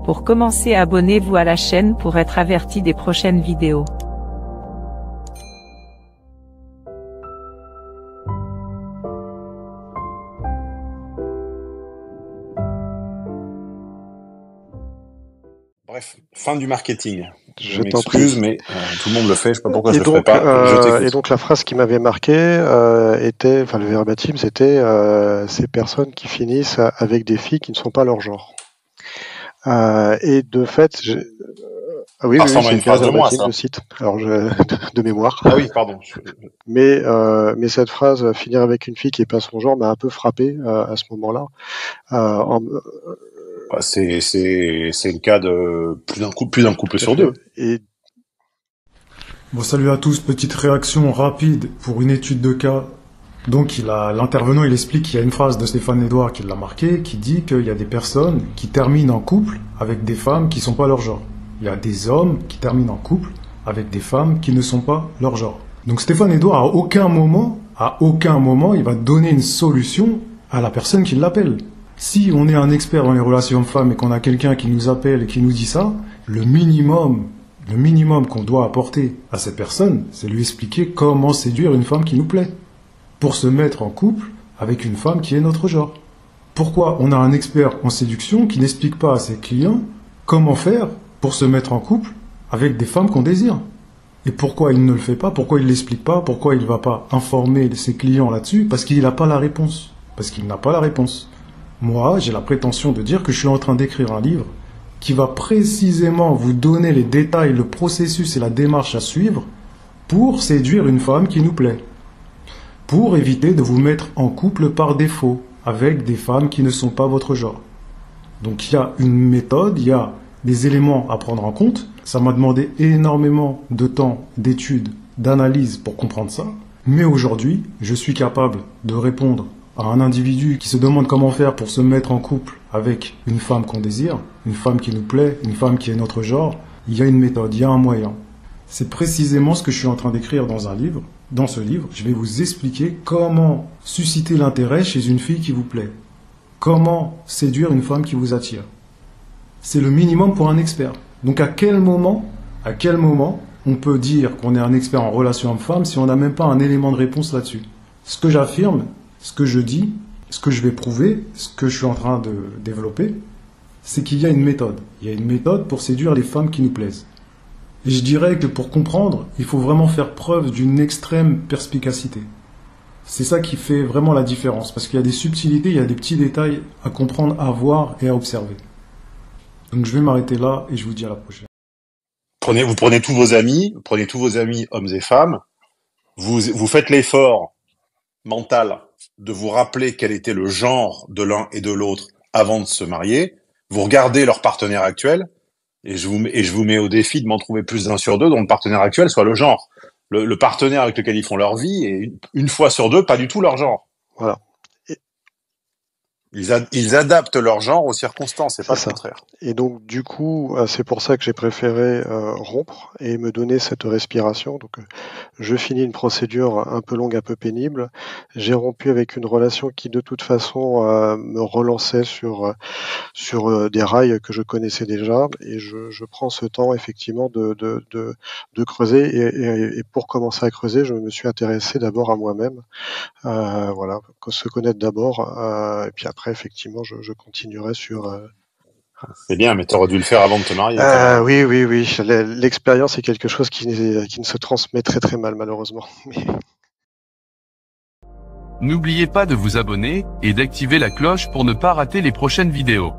Pour commencer, abonnez-vous à la chaîne pour être averti des prochaines vidéos. Bref, fin du marketing. Je m'excuse, mais tout le monde le fait. Je sais pas pourquoi je le ferais donc, pas. Je t'écoute. et donc la phrase qui m'avait marqué était, enfin le verbatim, c'était ces personnes qui finissent avec des filles qui ne sont pas leur genre. Et de fait, ah oui, Ça oui, ressemble à c'est une bien phrase de moi, verbatim, ça. je cite. Alors de mémoire. Ah oui, pardon. Mais cette phrase, finir avec une fille qui est pas son genre, m'a un peu frappé à ce moment-là. C'est le cas de plus d'un couple sur deux. Et Bon, salut à tous, petite réaction rapide pour une étude de cas. Donc l'intervenant il explique qu'il y a une phrase de Stéphane Edouard qui l'a marqué, qui dit qu'il y a des personnes qui terminent en couple avec des femmes qui ne sont pas leur genre. Il y a des hommes qui terminent en couple avec des femmes qui ne sont pas leur genre. Donc Stéphane Edouard, à aucun moment, il va donner une solution à la personne qui l'appelle. Si on est un expert dans les relations hommes-femmes et qu'on a quelqu'un qui nous appelle et qui nous dit ça, le minimum qu'on doit apporter à cette personne, c'est lui expliquer comment séduire une femme qui nous plaît, pour se mettre en couple avec une femme qui est notre genre. Pourquoi on a un expert en séduction qui n'explique pas à ses clients comment faire pour se mettre en couple avec des femmes qu'on désire? Et pourquoi il ne le fait pas? Pourquoi il ne l'explique pas? Pourquoi il ne va pas informer ses clients là-dessus? Parce qu'il n'a pas la réponse. Parce qu'il n'a pas la réponse. Moi, j'ai la prétention de dire que je suis en train d'écrire un livre qui va précisément vous donner les détails, le processus et la démarche à suivre pour séduire une femme qui nous plaît. Pour éviter de vous mettre en couple par défaut avec des femmes qui ne sont pas votre genre. Donc il y a une méthode, il y a des éléments à prendre en compte. Ça m'a demandé énormément de temps, d'études, d'analyse pour comprendre ça. Mais aujourd'hui, je suis capable de répondre à un individu qui se demande comment faire pour se mettre en couple avec une femme qu'on désire, une femme qui nous plaît, une femme qui est notre genre. Il y a une méthode, il y a un moyen. C'est précisément ce que je suis en train d'écrire dans un livre. Dans ce livre, je vais vous expliquer comment susciter l'intérêt chez une fille qui vous plaît. Comment séduire une femme qui vous attire. C'est le minimum pour un expert. Donc à quel moment on peut dire qu'on est un expert en relations hommes-femmes si on n'a même pas un élément de réponse là-dessus? Ce que j'affirme, ce que je dis, ce que je vais prouver, ce que je suis en train de développer, c'est qu'il y a une méthode. Il y a une méthode pour séduire les femmes qui nous plaisent. Et je dirais que pour comprendre, il faut vraiment faire preuve d'une extrême perspicacité. C'est ça qui fait vraiment la différence, parce qu'il y a des subtilités, il y a des petits détails à comprendre, à voir et à observer. Donc je vais m'arrêter là et je vous dis à la prochaine. Vous prenez tous vos amis, hommes et femmes, vous faites l'effort mental de vous rappeler quel était le genre de l'un et de l'autre avant de se marier, vous regardez leur partenaire actuel, et je vous mets au défi de m'en trouver plus d'un sur deux dont le partenaire actuel soit le genre. Le partenaire avec lequel ils font leur vie, et une fois sur deux, pas du tout leur genre. voilà. Ils adaptent leur genre aux circonstances, c'est pas le contraire. Et donc, du coup, c'est pour ça que j'ai préféré rompre et me donner cette respiration. Donc, je finis une procédure un peu longue, un peu pénible. J'ai rompu avec une relation qui, de toute façon, me relançait sur des rails que je connaissais déjà. Et je prends ce temps, effectivement, de creuser. Et pour commencer à creuser, je me suis intéressé d'abord à moi-même. Voilà, se connaître d'abord. Et puis après, effectivement, je continuerai sur... C'est bien, mais t'aurais dû le faire avant de te marier. Oui. L'expérience est quelque chose qui ne se transmet très très mal, malheureusement. N'oubliez pas de vous abonner et d'activer la cloche pour ne pas rater les prochaines vidéos.